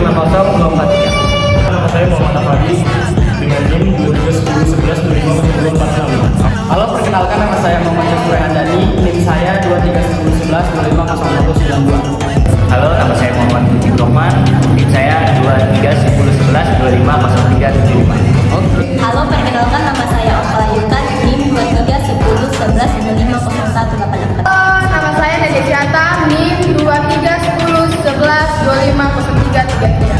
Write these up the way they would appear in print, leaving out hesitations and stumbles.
243. Nama saya Muhammad Afadi dengan NIM 23111251046. Halo, perkenalkan nama saya Muhammad Syafri Handani, NIM saya 231011250192. Halo, nama saya Muhammad Budi Rohman, NIM saya 231011250375. Halo, perkenalkan nama saya Opala Yukan, NIM 231011250184. Nama saya Nadia Syata, NIM 231011250333.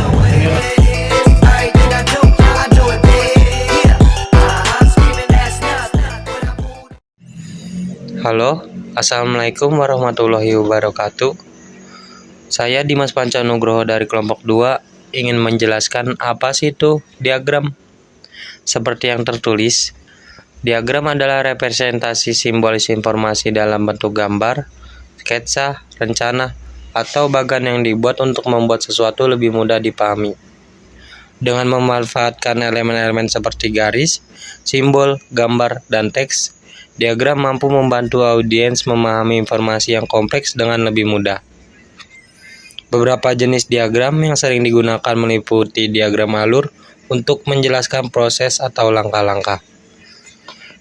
Halo, Assalamualaikum warahmatullahi wabarakatuh. Saya Dimas Pancanugroho dari kelompok 2 ingin menjelaskan apa sih itu diagram. Seperti yang tertulis, diagram adalah representasi simbolis informasi dalam bentuk gambar, sketsa, rencana, atau bagan yang dibuat untuk membuat sesuatu lebih mudah dipahami. Dengan memanfaatkan elemen-elemen seperti garis, simbol, gambar, dan teks, diagram mampu membantu audiens memahami informasi yang kompleks dengan lebih mudah. Beberapa jenis diagram yang sering digunakan meliputi diagram alur untuk menjelaskan proses atau langkah-langkah.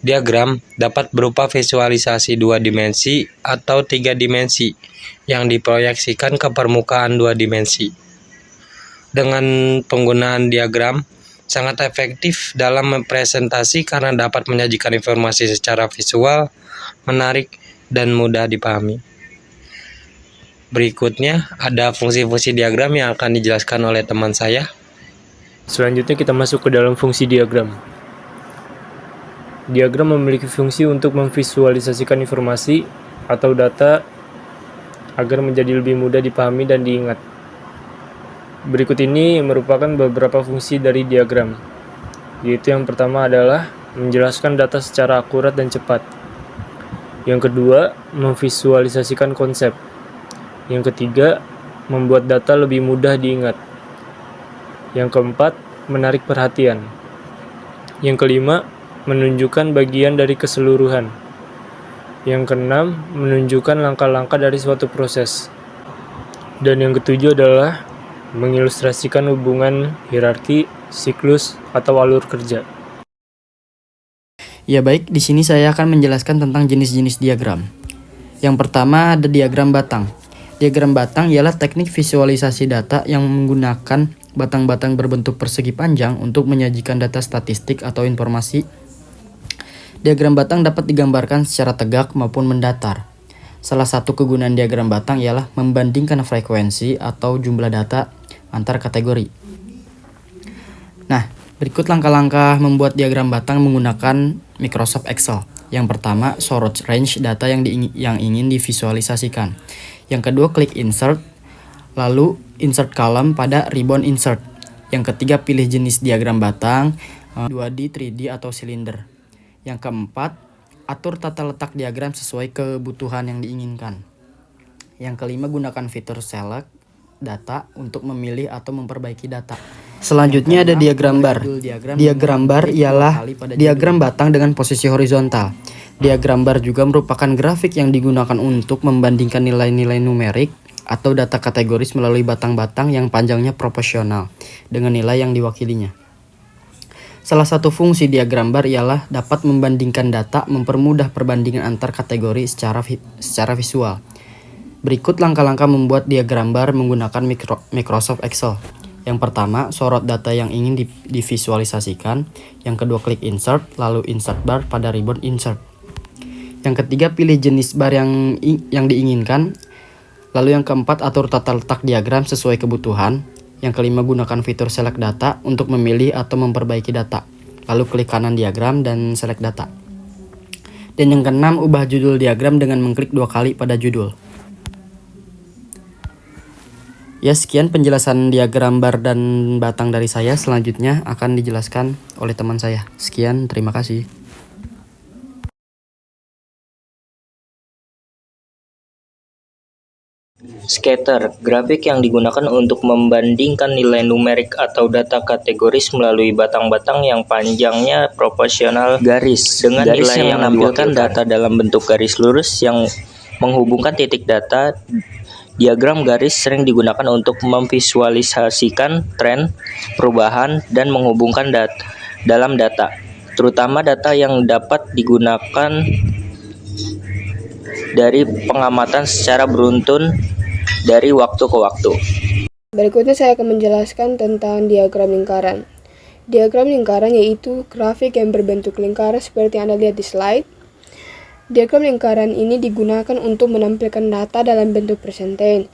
Diagram dapat berupa visualisasi 2 dimensi atau 3 dimensi yang diproyeksikan ke permukaan 2 dimensi. Dengan penggunaan diagram sangat efektif dalam mempresentasi karena dapat menyajikan informasi secara visual, menarik, dan mudah dipahami. Berikutnya ada fungsi-fungsi diagram yang akan dijelaskan oleh teman saya. Selanjutnya kita masuk ke dalam fungsi diagram. Diagram memiliki fungsi untuk memvisualisasikan informasi atau data agar menjadi lebih mudah dipahami dan diingat. Berikut ini merupakan beberapa fungsi dari diagram, yaitu yang pertama adalah menjelaskan data secara akurat dan cepat. Yang kedua, memvisualisasikan konsep. Yang ketiga, membuat data lebih mudah diingat. Yang keempat, menarik perhatian. Yang kelima, menunjukkan bagian dari keseluruhan. Yang keenam, menunjukkan langkah-langkah dari suatu proses. Dan yang ketujuh adalah mengilustrasikan hubungan hierarki, siklus, atau alur kerja. Ya baik, di sini saya akan menjelaskan tentang jenis-jenis diagram. Yang pertama ada diagram batang. Diagram batang ialah teknik visualisasi data yang menggunakan batang-batang berbentuk persegi panjang untuk menyajikan data statistik atau informasi. Diagram batang dapat digambarkan secara tegak maupun mendatar. Salah satu kegunaan diagram batang ialah membandingkan frekuensi atau jumlah data antar kategori. Nah, berikut langkah-langkah membuat diagram batang menggunakan Microsoft Excel. Yang pertama, sorot range data yang ingin divisualisasikan. Yang kedua, klik insert, lalu insert column pada ribbon insert. Yang ketiga, pilih jenis diagram batang, 2D, 3D, atau silinder. Yang keempat, atur tata letak diagram sesuai kebutuhan yang diinginkan. Yang kelima, gunakan fitur select data untuk memilih atau memperbaiki data. Selanjutnya ada diagram bar. Diagram bar ialah diagram batang dengan posisi horizontal. Diagram bar juga merupakan grafik yang digunakan untuk membandingkan nilai-nilai numerik atau data kategoris melalui batang-batang yang panjangnya proporsional dengan nilai yang diwakilinya. Salah satu fungsi diagram bar ialah dapat membandingkan data, mempermudah perbandingan antar kategori secara visual. Berikut langkah-langkah membuat diagram bar menggunakan Microsoft Excel. Yang pertama, sorot data yang ingin divisualisasikan. Yang kedua, klik insert, lalu insert bar pada ribbon insert. Yang ketiga, pilih jenis bar yang diinginkan. Lalu yang keempat, atur tata letak diagram sesuai kebutuhan. Yang kelima, gunakan fitur select data untuk memilih atau memperbaiki data. Lalu klik kanan diagram dan select data. Dan yang keenam, ubah judul diagram dengan mengklik 2 kali pada judul. Ya, sekian penjelasan diagram bar dan batang dari saya. Selanjutnya akan dijelaskan oleh teman saya. Sekian, terima kasih. Scatter, grafik yang digunakan untuk membandingkan nilai numerik atau data kategoris melalui batang-batang yang panjangnya proporsional garis dengan garis nilai yang menampilkan data dalam bentuk garis lurus yang menghubungkan titik data Diagram garis sering digunakan untuk memvisualisasikan tren, perubahan, dan menghubungkan dalam data, terutama data yang dapat digunakan dari pengamatan secara beruntun dari waktu ke waktu. Berikutnya saya akan menjelaskan tentang diagram lingkaran. Diagram lingkaran yaitu grafik yang berbentuk lingkaran seperti yang Anda lihat di slide. Diagram lingkaran ini digunakan untuk menampilkan data dalam bentuk presentasi.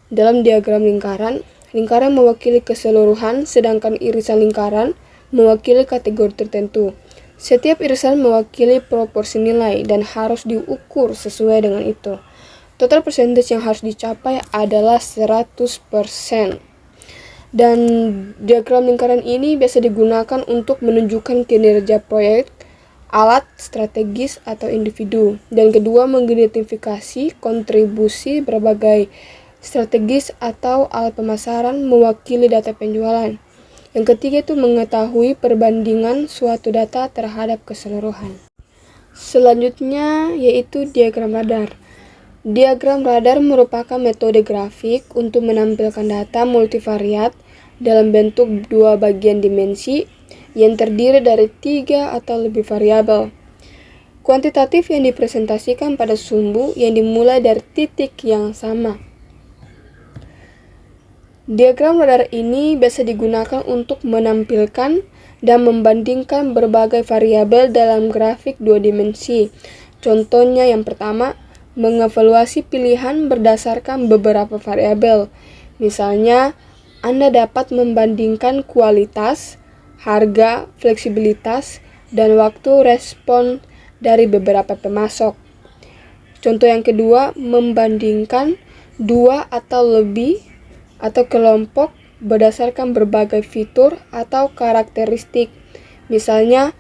Dalam diagram lingkaran, lingkaran mewakili keseluruhan, sedangkan irisan lingkaran mewakili kategori tertentu. Setiap irisan mewakili proporsi nilai dan harus diukur sesuai dengan itu. Total persentase yang harus dicapai adalah 100%. Dan diagram lingkaran ini biasa digunakan untuk menunjukkan kinerja proyek, alat, strategis, atau individu. Dan kedua, mengidentifikasi kontribusi berbagai strategis atau alat pemasaran mewakili data penjualan. Yang ketiga itu mengetahui perbandingan suatu data terhadap keseluruhan. Selanjutnya yaitu diagram radar. Diagram radar merupakan metode grafik untuk menampilkan data multivariat dalam bentuk dua bagian dimensi yang terdiri dari 3 atau lebih variabel. Kuantitatif yang dipresentasikan pada sumbu yang dimulai dari titik yang sama. Diagram radar ini biasa digunakan untuk menampilkan dan membandingkan berbagai variabel dalam grafik dua dimensi. Contohnya yang pertama, mengevaluasi pilihan berdasarkan beberapa variabel. Misalnya, Anda dapat membandingkan kualitas, harga, fleksibilitas, dan waktu respon dari beberapa pemasok. Contoh yang kedua, membandingkan dua atau lebih atau kelompok berdasarkan berbagai fitur atau karakteristik. Misalnya,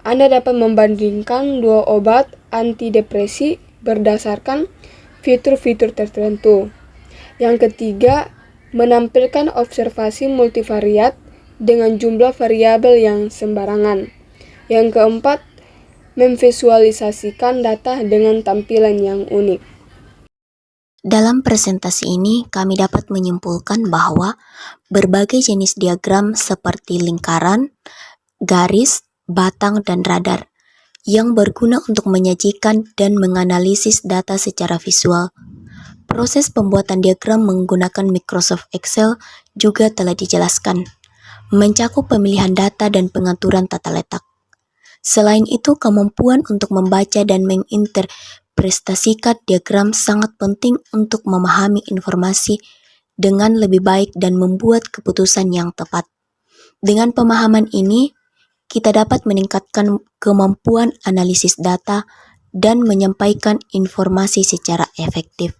Anda dapat membandingkan dua obat antidepresi berdasarkan fitur-fitur tertentu. Yang ketiga, menampilkan observasi multivariat dengan jumlah variabel yang sembarangan. Yang keempat, memvisualisasikan data dengan tampilan yang unik. Dalam presentasi ini, kami dapat menyimpulkan bahwa berbagai jenis diagram seperti lingkaran, garis, batang, dan radar yang berguna untuk menyajikan dan menganalisis data secara visual. Proses pembuatan diagram menggunakan Microsoft Excel juga telah dijelaskan, mencakup pemilihan data dan pengaturan tata letak. Selain itu, kemampuan untuk membaca dan menginterpretasikan diagram sangat penting untuk memahami informasi dengan lebih baik dan membuat keputusan yang tepat. Dengan pemahaman ini, kita dapat meningkatkan kemampuan analisis data dan menyampaikan informasi secara efektif.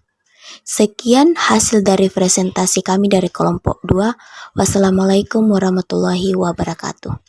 Sekian hasil dari presentasi kami dari kelompok 2. Wassalamualaikum warahmatullahi wabarakatuh.